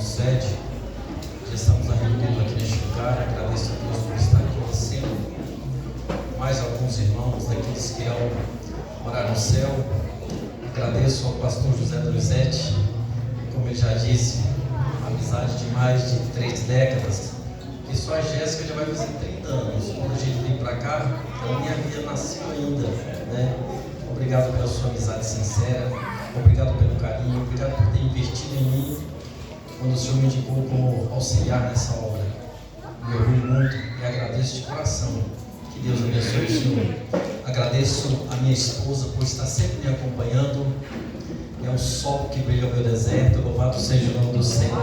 sede. Já estamos reunidos aqui neste lugar. Agradeço a Deus por estar conhecendo mais alguns irmãos daqueles que ao morar no céu. Agradeço ao pastor José Donizete, como ele já disse, amizade de mais de 3 décadas. E só a Jéssica já vai fazer 30 anos. Quando a gente veio para cá, ela nem havia nascido ainda, né? Obrigado pela sua amizade sincera, obrigado pelo carinho, obrigado por ter investido em mim quando o Senhor me indicou como auxiliar nessa obra. Me orgulho muito e agradeço de coração. Que Deus abençoe o Senhor. Agradeço a minha esposa por estar sempre me acompanhando. É um sol que brilha no meu deserto. Louvado seja o nome do Senhor.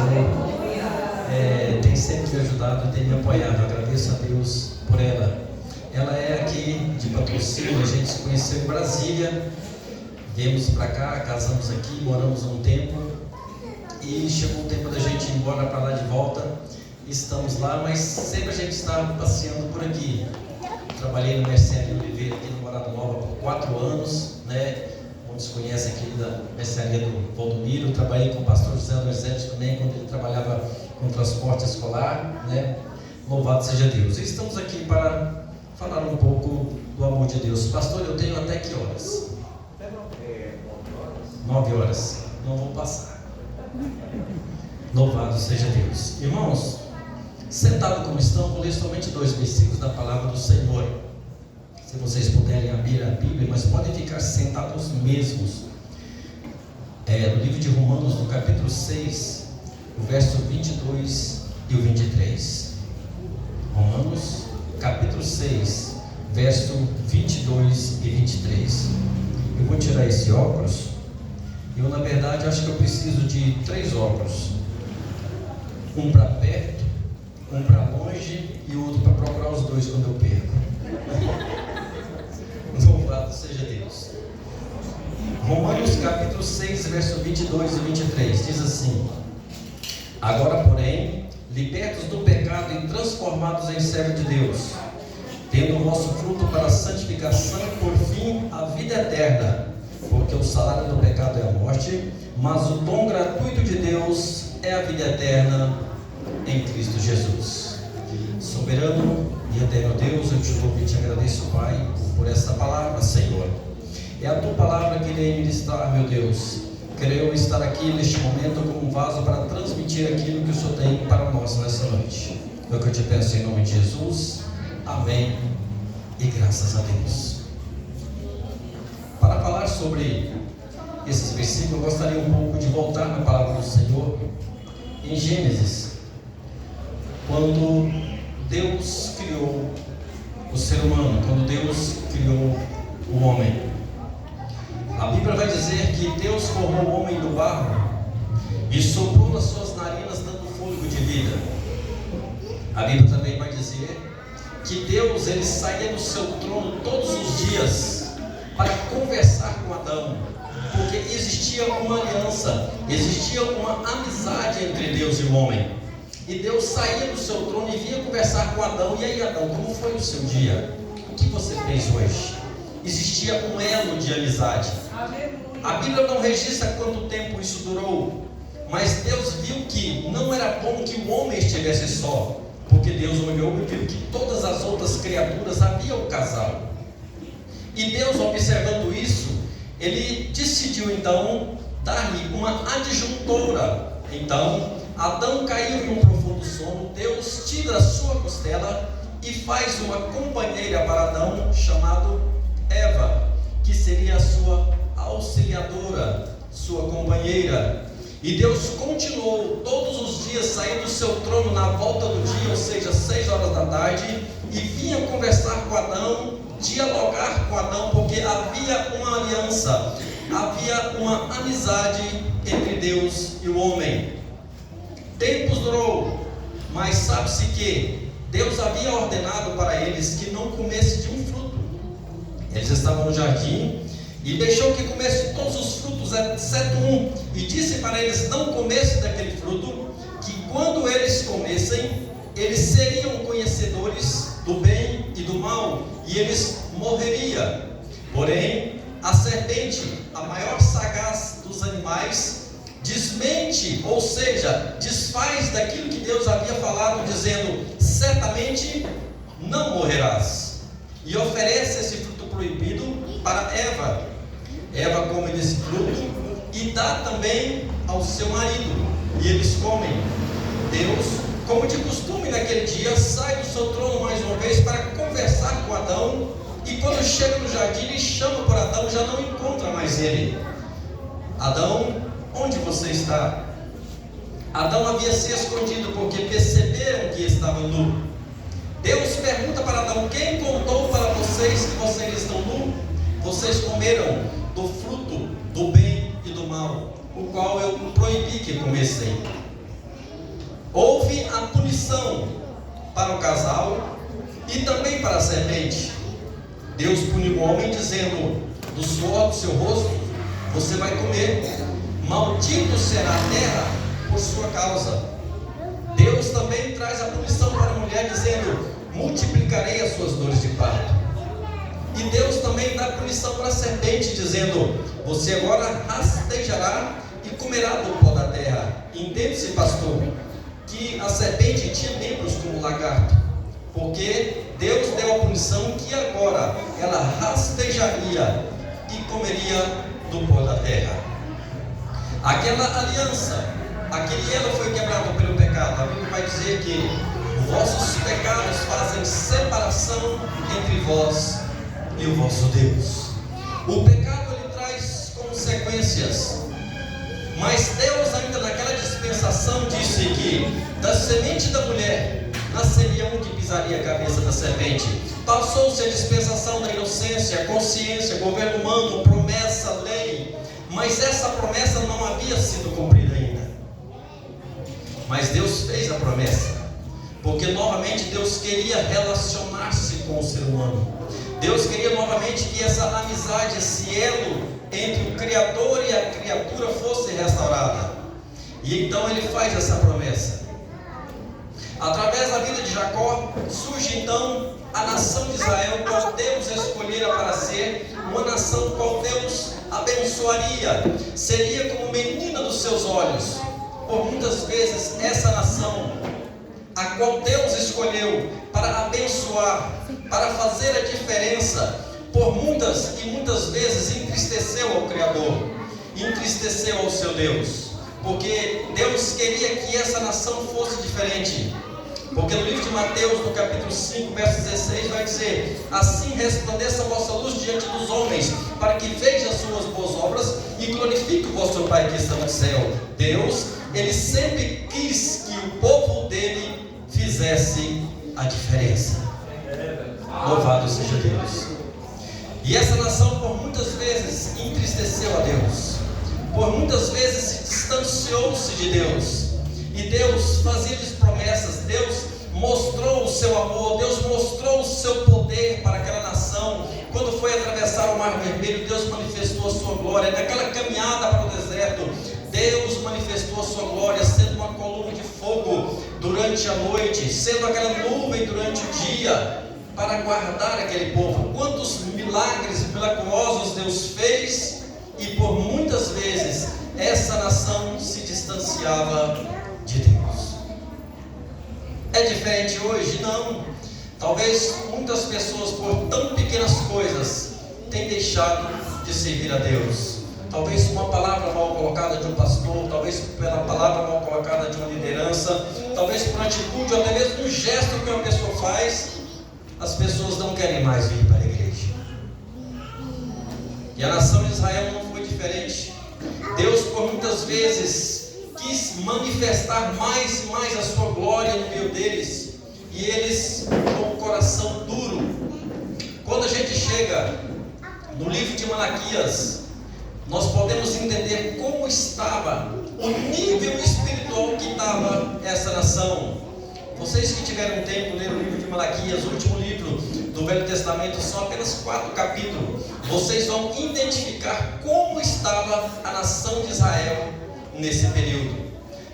Tem sempre me ajudado e tem me apoiado. Agradeço a Deus por ela. Ela é aqui de Patrocínio. A gente se conheceu em Brasília. Viemos para cá, casamos aqui, moramos um tempo. E chegou o tempo da gente ir embora para lá de volta. Estamos lá, mas sempre a gente está passeando por aqui. Trabalhei no Mercearia Oliveira aqui no Morada Nova por 4 anos, né? Muitos conhecem aqui da Mercearia do Valdomiro. Trabalhei com o pastor José Donizete também, quando ele trabalhava com transporte escolar, né? Louvado seja Deus. E estamos aqui para falar um pouco do amor de Deus. Pastor, eu tenho até que horas? 9 horas. Não vou passar. Louvado seja Deus. Irmãos, sentado como estão, vou ler somente 2 versículos da palavra do Senhor. Se vocês puderem abrir a Bíblia, mas podem ficar sentados mesmos. No livro de Romanos, no capítulo 6, o verso 22 e o 23. Romanos, capítulo 6, verso 22 e 23. Eu vou tirar esse óculos. Eu, na verdade, acho que eu preciso de 3 óculos. Um para perto, um para longe e o outro para procurar os 2 quando eu perco. Louvado seja Deus. Romanos capítulo 6, verso 22 e 23 diz assim: agora, porém, libertos do pecado e transformados em servos de Deus, tendo o vosso fruto para a santificação e por fim a vida eterna, porque o salário do pecado é a morte, mas o dom gratuito de Deus é a vida eterna em Cristo Jesus. Soberano e eterno Deus, eu te louvo e te agradeço, Pai, por essa palavra, Senhor. É a tua palavra que irei ministrar, meu Deus. Creio estar aqui neste momento como um vaso para transmitir aquilo que o Senhor tem para nós nessa noite. É o que eu te peço em nome de Jesus. Amém e graças a Deus. Para falar sobre esses versículos, eu gostaria um pouco de voltar na palavra do Senhor em Gênesis, quando Deus criou o ser humano, quando Deus criou o homem. A Bíblia vai dizer que Deus formou o homem do barro e soprou nas suas narinas, dando fôlego de vida. A Bíblia também vai dizer que Deus, ele saía do seu trono todos os dias para conversar com Adão, porque existia uma aliança, existia uma amizade entre Deus e o homem. E Deus saía do seu trono e vinha conversar com Adão. E aí, Adão, como foi o seu dia? O que você fez hoje? Existia um elo de amizade. A Bíblia não registra quanto tempo isso durou, mas Deus viu que não era bom que o homem estivesse só, porque Deus olhou e viu que todas as outras criaturas havia um casal. E Deus, observando isso, ele decidiu então dar-lhe uma adjuntora. Então Adão caiu em um profundo sono. Deus tira a sua costela e faz uma companheira para Adão, chamada Eva, que seria a sua auxiliadora, sua companheira. E Deus continuou todos os dias saindo do seu trono na volta do dia, ou seja, 6 horas da tarde, e vinha conversar com Adão, dialogar com Adão, porque havia uma aliança, havia uma amizade entre Deus e o homem. Tempos durou, mas sabe-se que Deus havia ordenado para eles que não comesse de um fruto. Eles estavam no jardim e deixou que comesse todos os frutos, exceto um, e disse para eles não comessem daquele fruto, que quando eles comessem, eles seriam conhecedores do bem e do mal, e eles morreriam. Porém, a serpente, a maior sagaz dos animais, desmente desmente, ou seja, desfaz daquilo que Deus havia falado, dizendo: certamente não morrerás. E oferece esse fruto proibido para Eva. Eva come desse fruto e dá também ao seu marido, e eles comem. Deus, como de costume naquele dia, sai do seu trono mais uma vez para conversar com Adão, e quando chega no jardim, ele chama por Adão, já não encontra mais ele. Adão, onde você está? Adão havia se escondido porque perceberam que estava nu. Deus pergunta para Adão: quem contou para vocês que vocês estão nu? Vocês comeram do fruto do bem e do mal, o qual eu proibi que comessem. Houve a punição para o casal e também para a serpente. Deus puniu o homem dizendo: do suor do seu rosto você vai comer, maldito será a terra por sua causa. Deus também traz a punição para a mulher dizendo: multiplicarei as suas dores de parto. E Deus também dá punição para a serpente dizendo: você agora rastejará e comerá do pó da terra. Entende-se, pastor, que a serpente tinha membros como lagarto, porque Deus deu a punição que agora ela rastejaria e comeria do pó da terra. Aquela aliança, aquele elo foi quebrado pelo pecado. A Bíblia vai dizer que vossos pecados fazem separação entre vós e o vosso Deus. O pecado ele traz consequências, mas Deus ainda naquela dispensação disse que da semente da mulher nasceria um que pisaria a cabeça da serpente. Passou-se a dispensação da inocência, consciência, governo humano, promessa, lei, mas essa promessa não havia sido cumprida ainda. Mas Deus fez a promessa, porque novamente Deus queria relacionar-se com o ser humano. Deus queria novamente que essa amizade, esse elo entre o Criador e a criatura fosse restaurada. E então ele faz essa promessa. Através da vida de Jacó, surge então a nação de Israel, qual Deus escolhera para ser uma nação qual Deus abençoaria. Seria como menina dos seus olhos. Por muitas vezes essa nação, a qual Deus escolheu para abençoar, para fazer a diferença, por muitas e muitas vezes entristeceu ao Criador, entristeceu ao seu Deus, porque Deus queria que essa nação fosse diferente. Porque no livro de Mateus, no capítulo 5, verso 16, vai dizer: assim resplandeça a vossa luz diante dos homens, para que vejam as suas boas obras e glorifique o vosso Pai que está no céu. Deus, ele sempre quis que o povo dele fizesse a diferença. Louvado seja Deus. E essa nação por muitas vezes entristeceu a Deus, por muitas vezes se distanciou-se de Deus, e Deus fazia-lhes promessas. Deus mostrou o seu amor, Deus mostrou o seu poder para aquela nação. Quando foi atravessar o Mar Vermelho, Deus manifestou a sua glória. Naquela caminhada para o deserto, Deus manifestou a sua glória, sendo uma coluna de fogo durante a noite, sendo aquela nuvem durante o dia, para guardar aquele povo. Quantos milagres miraculosos Deus fez, e por muitas vezes essa nação se distanciava de Deus. É diferente hoje? Não. Talvez muitas pessoas, por tão pequenas coisas, tenham deixado de servir a Deus. Talvez uma palavra mal colocada de um pastor, talvez pela palavra mal colocada de uma liderança, talvez por atitude ou até mesmo um gesto que uma pessoa faz, as pessoas não querem mais vir para a igreja. E a nação de Israel não foi diferente. Deus por muitas vezes quis manifestar mais e mais a sua glória no meio deles, e eles com o coração duro. Quando a gente chega no livro de Malaquias, nós podemos entender como estava o nível espiritual que estava essa nação. Vocês que tiveram tempo de ler o livro de Malaquias, o último livro do Velho Testamento, são apenas 4 capítulos. Vocês vão identificar como estava a nação de Israel nesse período.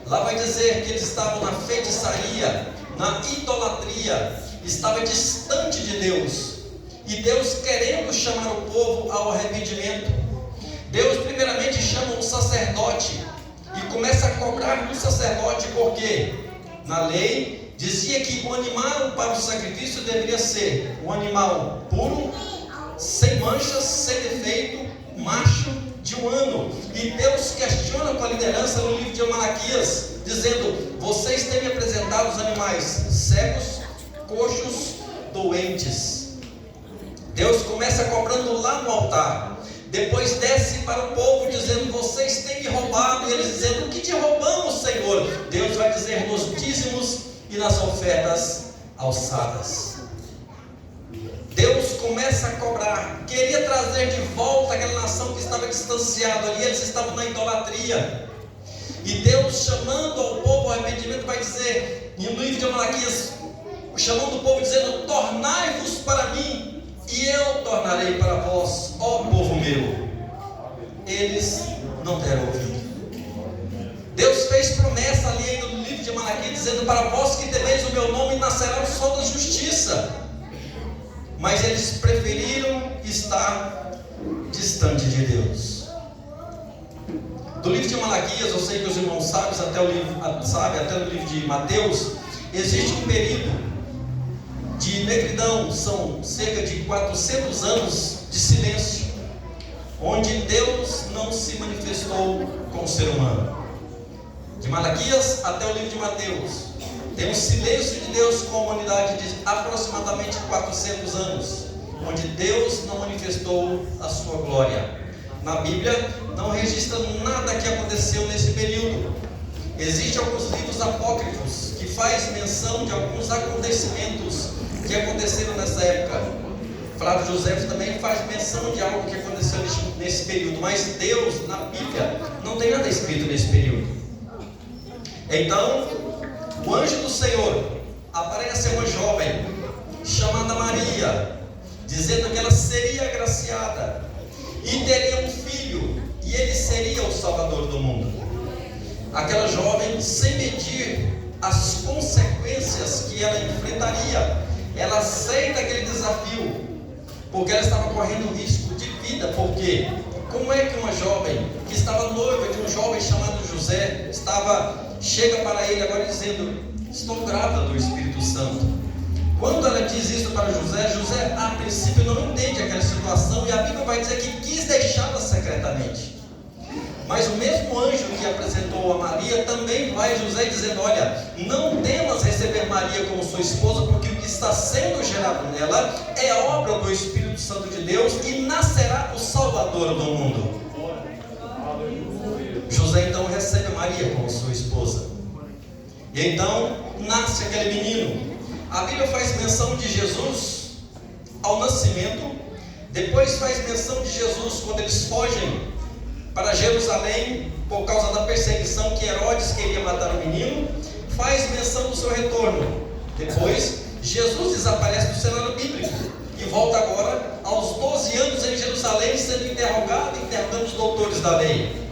Lá vai dizer que eles estavam na feitiçaria, na idolatria, estava distante de Deus, e Deus querendo chamar o povo ao arrependimento. Deus primeiramente chama um sacerdote e começa começa a cobrar do sacerdote, porque na lei dizia que o animal para o sacrifício deveria ser um animal puro, sem manchas, sem defeito, macho de um ano. E Deus questiona com a liderança no livro de Malaquias, dizendo: vocês têm me apresentado os animais cegos, coxos, doentes. Deus começa cobrando lá no altar, depois desce para o povo dizendo: vocês têm me roubado. E eles dizendo: o que te roubamos, Senhor? Deus vai dizer: nos dízimos e nas ofertas alçadas. Deus começa a cobrar, queria trazer de volta aquela nação que estava distanciada ali, eles estavam na idolatria. E Deus, chamando ao povo ao arrependimento, vai dizer, no livro de Malaquias, chamando o povo dizendo: tornai-vos para mim, e eu tornarei para vós, ó povo meu. Eles não deram ouvido. Deus fez promessa ali ainda no livro de Malaquias, dizendo: para vós que temeis o meu nome, nascerá o sol da justiça. Mas eles preferiram estar distante de Deus. Do livro de Malaquias, eu sei que os irmãos sabem, até no livro de Mateus, existe um período de negridão, são cerca de 400 anos de silêncio, onde Deus não se manifestou com o ser humano. De Malaquias até o livro de Mateus, tem um silêncio de Deus com a humanidade de aproximadamente 400 anos, onde Deus não manifestou a sua glória. Na Bíblia não registra nada que aconteceu nesse período. Existem alguns livros apócrifos que faz menção de alguns acontecimentos que aconteceram nessa época. Flávio José também faz menção de algo que aconteceu nesse período, mas Deus, na Bíblia, não tem nada escrito nesse período. Então, o anjo do Senhor aparece a uma jovem chamada Maria, dizendo que ela seria agraciada e teria um filho, e ele seria o Salvador do mundo. Aquela jovem, sem medir as consequências que ela enfrentaria, ela aceita aquele desafio, porque ela estava correndo risco de vida. Porque como é que uma jovem que estava noiva de um jovem chamado José chega para ele agora dizendo: estou grávida do Espírito Santo? Quando ela diz isso para José, José a princípio não entende aquela situação, e a Bíblia vai dizer que quis deixá-la secretamente. Mas o mesmo anjo que apresentou a Maria também vai a José dizendo: olha, não temas receber Maria como sua esposa, porque o que está sendo gerado nela é obra do Espírito Santo de Deus, e nascerá o Salvador do mundo. José então recebe Maria como sua esposa, e então nasce aquele menino. A Bíblia faz menção de Jesus ao nascimento, depois faz menção de Jesus quando eles fogem para Jerusalém por causa da perseguição que Herodes queria matar o menino, faz menção do seu retorno. Depois Jesus desaparece do cenário bíblico e volta agora aos 12 anos em Jerusalém, sendo interrogando os doutores da lei.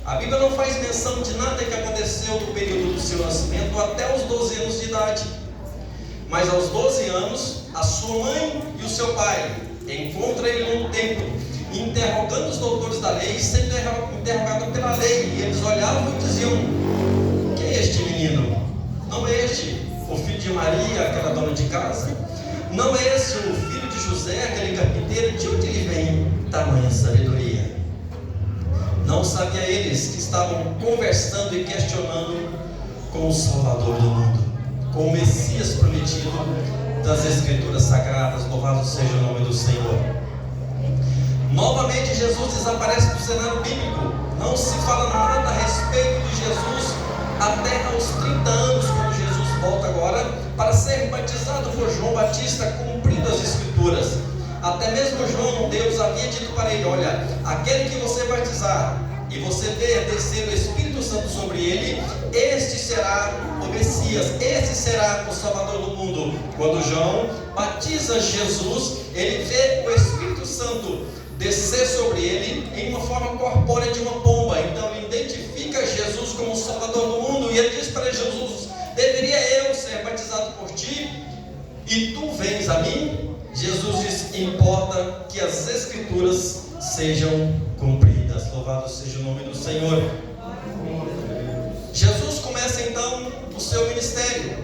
A Bíblia não faz menção de nada que aconteceu no período do seu nascimento até os 12 anos de idade. Mas aos 12 anos, a sua mãe e o seu pai encontram ele no templo, interrogando os doutores da lei, sendo interrogado pela lei. E eles olhavam e diziam: quem é este menino? Não é este o filho de Maria, aquela dona de casa? Não é esse o filho de José, aquele carpinteiro? De onde lhe vem tamanha sabedoria? Não sabia eles que estavam conversando e questionando com o Salvador do mundo, com o Messias prometido das Escrituras Sagradas. Louvado seja o nome do Senhor. Novamente Jesus desaparece do cenário bíblico. Não se fala nada a respeito de Jesus até aos 30 anos, quando Jesus volta agora para ser batizado por João Batista, cumprindo as Escrituras. Até mesmo João, Deus havia dito para ele: olha, aquele que você batizar e você ver descer o Espírito Santo sobre ele, este será o Messias, este será o Salvador do mundo. Quando João batiza Jesus, ele vê o Espírito Santo descer sobre ele em uma forma corpórea de uma pomba. Então ele identifica Jesus como o Salvador do mundo, e ele diz para Jesus: deveria eu ser batizado por ti e tu vens a mim? Jesus diz: importa que as Escrituras sejam cumpridas. Louvado seja o nome do Senhor. seu ministério.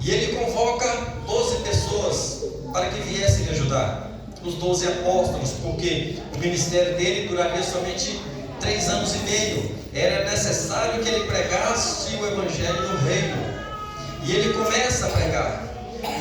E ele convoca 12 pessoas para que viessem ajudar, os 12 apóstolos, porque o ministério dele duraria somente 3 anos e meio. Era necessário que ele pregasse o evangelho do reino. E ele começa a pregar,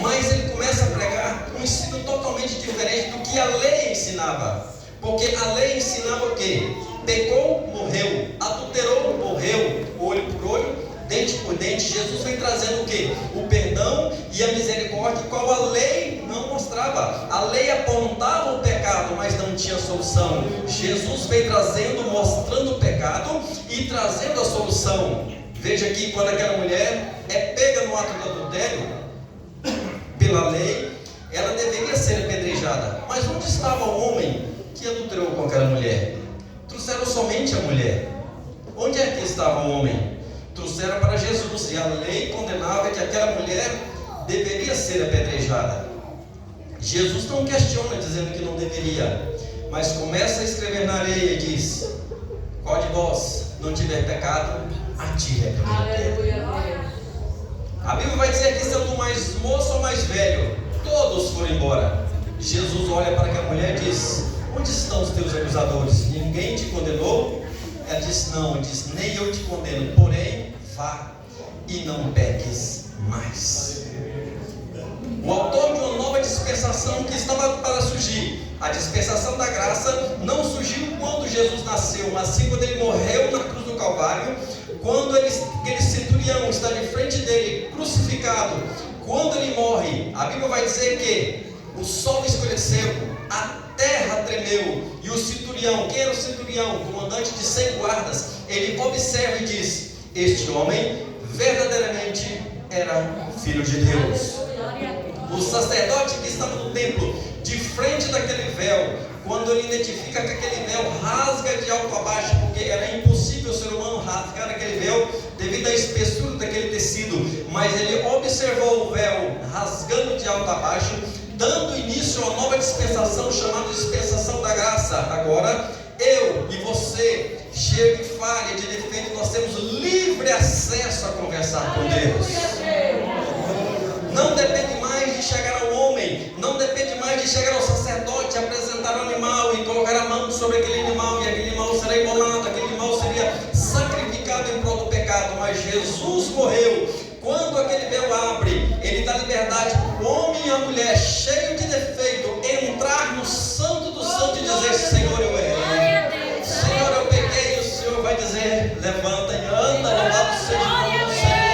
mas ele começa a pregar um ensino totalmente diferente do que a lei ensinava. Porque a lei ensinava o quê? Pecou, morreu. Adulterou, morreu. Olho por olho, dente por dente. Jesus vem trazendo o quê? O perdão e a misericórdia, qual a lei não mostrava. A lei apontava o pecado, mas não tinha solução. Jesus vem trazendo, mostrando o pecado e trazendo a solução. Veja aqui, quando aquela mulher é pega no ato do adultério, pela lei, ela deveria ser apedrejada. Mas onde estava o homem que adulterou com aquela mulher? Trouxeram somente a mulher. Onde é que estava o homem? Trouxeram para Jesus, e a lei condenava que aquela mulher deveria ser apedrejada. Jesus não questiona dizendo que não deveria, mas começa a escrever na areia e diz: qual de vós não tiver pecado, atire a primeira pedra. A Bíblia vai dizer aqui, sendo mais moço ou mais velho, todos foram embora. Jesus olha para aquela mulher e diz: onde estão os teus acusadores? Ninguém te condenou? Ela diz: não, diz, nem eu te condeno, porém vá e não peques mais. O autor de uma nova dispensação que estava para surgir, a dispensação da graça, não surgiu quando Jesus nasceu, mas sim quando ele morreu na cruz do Calvário, quando aquele centurião está de frente dele, crucificado. Quando ele morre, a Bíblia vai dizer que o sol escureceu, a terra tremeu, e o centurião, quem era o centurião? O comandante de 100 guardas, ele observa e diz: este homem verdadeiramente era filho de Deus. O sacerdote que estava no templo, de frente daquele véu, quando ele identifica que aquele véu rasga de alto a baixo, porque era impossível o ser humano rasgar aquele véu devido à espessura daquele tecido, mas ele observou o véu rasgando de alto a baixo, dando início a uma nova dispensação chamada dispensação da graça. Agora, eu e você, cheio de falha, de defeito, nós temos livre acesso a conversar com Deus. Não depende mais de chegar ao homem, não depende mais de chegar ao sacerdote, apresentar o animal e colocar a mão sobre aquele animal, e aquele animal será imolado, aquele animal seria sacrificado em prol do pecado. Mas Jesus morreu. Quando aquele véu abre, ele dá liberdade para o homem e a mulher, cheio de defeito, entrar no santo do santo e dizer: Senhor, eu errei, Senhor, eu pequei. E o Senhor vai dizer: levanta e anda, louvado seja o nome do Senhor.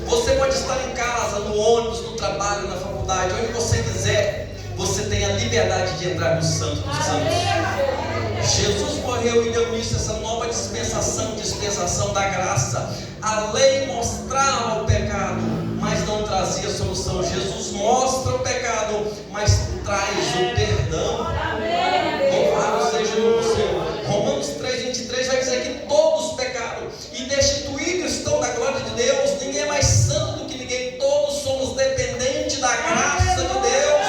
Você pode estar em casa, no ônibus, no trabalho, na faculdade, onde você quiser, você tem a liberdade de entrar no santo dos santos. Jesus morreu e deu início a essa nova dispensação da graça. A lei mostrava o pecado, mas não trazia solução. Jesus mostra o pecado, mas traz o perdão. Louvado seja o nome do Senhor. Romanos 3:23 vai dizer que todos pecaram e destituídos estão da glória de Deus. Ninguém é mais santo do que ninguém. Todos somos dependentes da graça de Deus.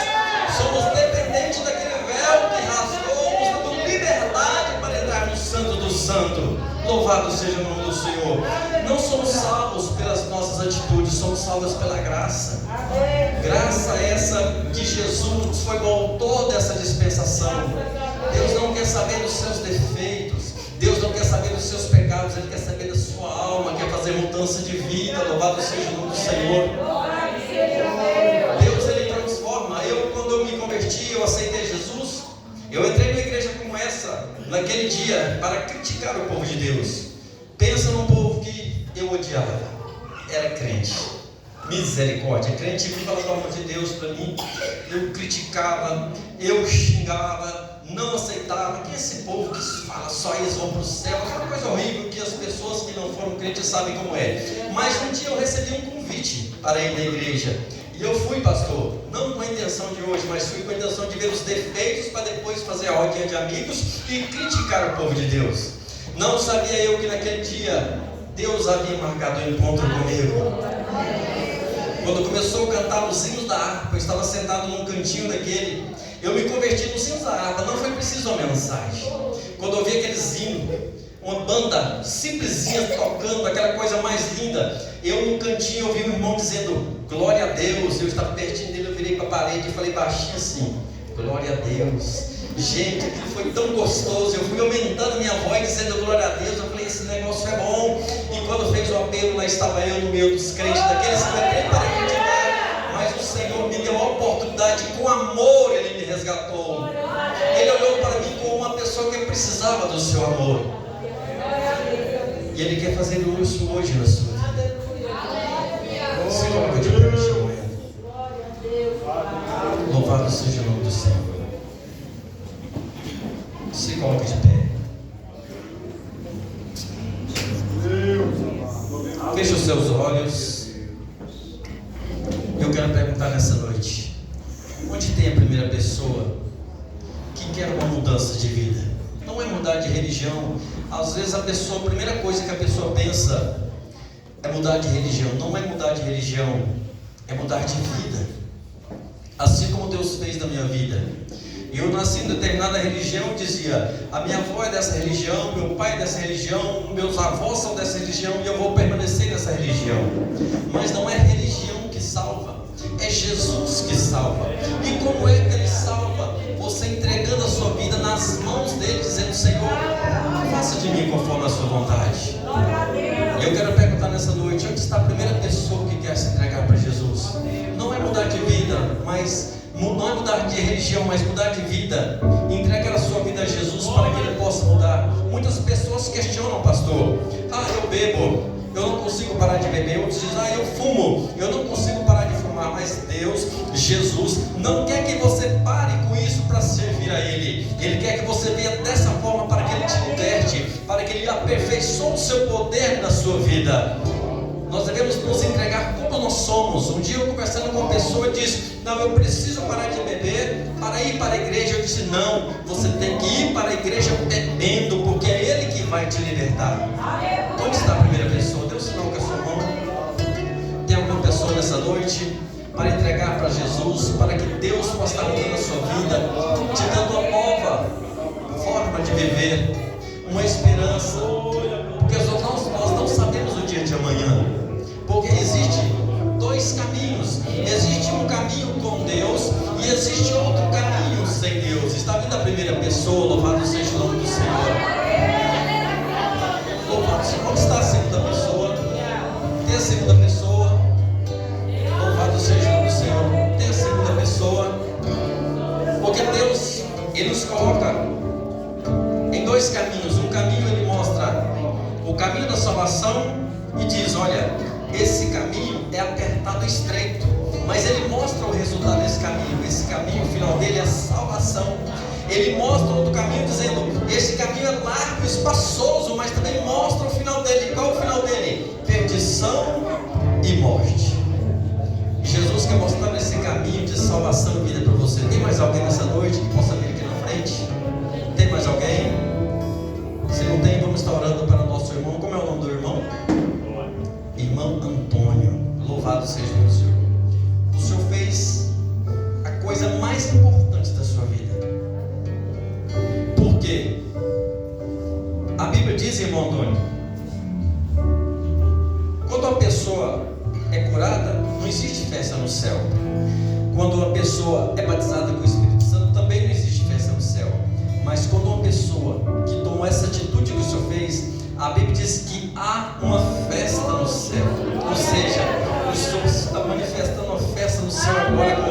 Somos dependentes daquele véu que rasgou, nos dando liberdade para entrar no santo do santo. Louvado seja o nome do Senhor. Não somos salvos pelas nossas atitudes, somos salvos pela graça. Graça essa que Jesus foi o autor dessa dispensação. Deus não quer saber dos seus defeitos, Deus não quer saber dos seus pecados, Ele quer saber da sua alma, quer fazer mudança de vida. Louvado seja o nome do Senhor. Deus, Ele transforma. Quando eu me converti, eu aceitei Jesus, eu entrei numa igreja como essa, naquele dia, para criticar o povo de Deus. Pensa num povo que eu odiava, era crente, misericórdia, crente que falava do amor de Deus para mim, eu criticava, eu xingava, não aceitava. Que esse povo que fala só eles vão para o céu, é uma coisa horrível que as pessoas que não foram crentes sabem como é. Mas um dia eu recebi um convite para ir na igreja, e eu fui, pastor, não com a intenção de hoje, mas fui com a intenção de ver os defeitos para depois fazer a rodinha de amigos e criticar o povo de Deus. Não sabia eu que naquele dia Deus havia marcado um encontro comigo. Quando começou a cantar os hinos da harpa, eu estava sentado num cantinho daquele, eu me converti nos hinos da harpa, não foi preciso uma mensagem. Quando eu ouvi aqueles hinos, uma banda simplesinha tocando, aquela coisa mais linda. Eu no cantinho ouvi um irmão dizendo glória a Deus. Eu estava pertinho dele, eu virei para a parede e falei baixinho assim: glória a Deus. Gente, aquilo foi tão gostoso. Eu fui aumentando minha voz dizendo glória a Deus. Eu falei, esse negócio é bom. E quando fez o apelo, lá estava eu no meio dos crentes, daqueles que não tem para acreditar. Mas o Senhor me deu a oportunidade, com amor Ele me resgatou. Ele olhou para mim como uma pessoa que precisava do seu amor. E Ele quer fazer isso hoje na sua vida. Se coloca de pé neste momento. Louvado seja o nome do Senhor. Se coloque de pé. Feche os seus olhos. Eu quero perguntar nessa noite: onde tem a primeira pessoa que quer uma mudança de vida? Não é mudar de religião. Às vezes a primeira coisa que a pessoa pensa é mudar de religião. Não é mudar de religião, é mudar de vida. Assim como Deus fez na minha vida. Eu nasci em determinada religião, dizia, a minha avó é dessa religião, meu pai é dessa religião, meus avós são dessa religião e eu vou permanecer nessa religião. Mas não é religião que salva, é Jesus que salva. E como é que Ele salva? Você entregando a sua vida nas mãos dEle, dizendo, Senhor, faça de mim conforme a sua vontade. E eu quero perguntar nessa noite, onde está a primeira pessoa que quer se entregar para Jesus? Não é mudar de vida, mas não é mudar de religião, mas mudar de vida. Entregar a sua vida a Jesus para que Ele possa mudar. Muitas pessoas questionam, pastor, eu bebo, eu não consigo parar de beber. Outros dizem, eu fumo, eu não consigo parar de fumar. Mas Deus, Jesus, não quer que você pare com isso para servir a Ele. Ele quer que você venha dessa forma para que Ele te liberte, para que Ele aperfeiçoe o seu poder na sua vida. Nós devemos nos entregar como nós somos. Um dia eu conversando com uma pessoa disse, não, eu preciso parar de beber para ir para a igreja. Eu disse, não, você tem que ir para a igreja bebendo, porque é Ele que vai te libertar. Onde está a primeira pessoa? Dê um sinal com a sua mão. Tem alguma pessoa nessa noite para entregar para Jesus, para que Deus possa estar mudando a sua vida, te dando uma nova forma de viver, uma esperança, porque nós não sabemos o dia de amanhã, porque existe dois caminhos. Existe um caminho com Deus e existe outro caminho sem Deus. Está vindo a primeira pessoa, louvado seja o nome do Senhor. Louvado seja. Onde está a segunda pessoa? Tem a segunda pessoa. Louvado seja o nome do Senhor. Tem a segunda pessoa. Porque Deus, Ele nos coloca em dois caminhos. Um caminho Ele mostra o caminho da salvação e diz, olha, esse caminho é apertado e estreito, mas Ele mostra o resultado desse caminho. Esse caminho, o final dele é a salvação. Ele mostra outro caminho dizendo, esse caminho é largo e espaçoso, mas também mostra o final dele. Qual é o final dele? Perdição e morte. Jesus quer mostrar esse caminho de salvação e vida para você. Tem mais alguém nessa noite que possa vir aqui na frente? Tem mais alguém? Se não tem, vamos estar orando para o nosso irmão. Como é o nome do irmão? Irmão Antônio. Louvado seja o Senhor. O Senhor fez a coisa mais importante da sua vida. Por quê? A Bíblia diz, irmão Antônio, quando uma pessoa é curada, não existe festa no céu. Quando uma pessoa é batizada com o Espírito Santo, também não existe festa no céu. Mas quando uma pessoa que tomou essa atitude que o Senhor fez, a Bíblia diz que há uma festa no céu. Ou seja, o Senhor está manifestando uma festa no céu agora com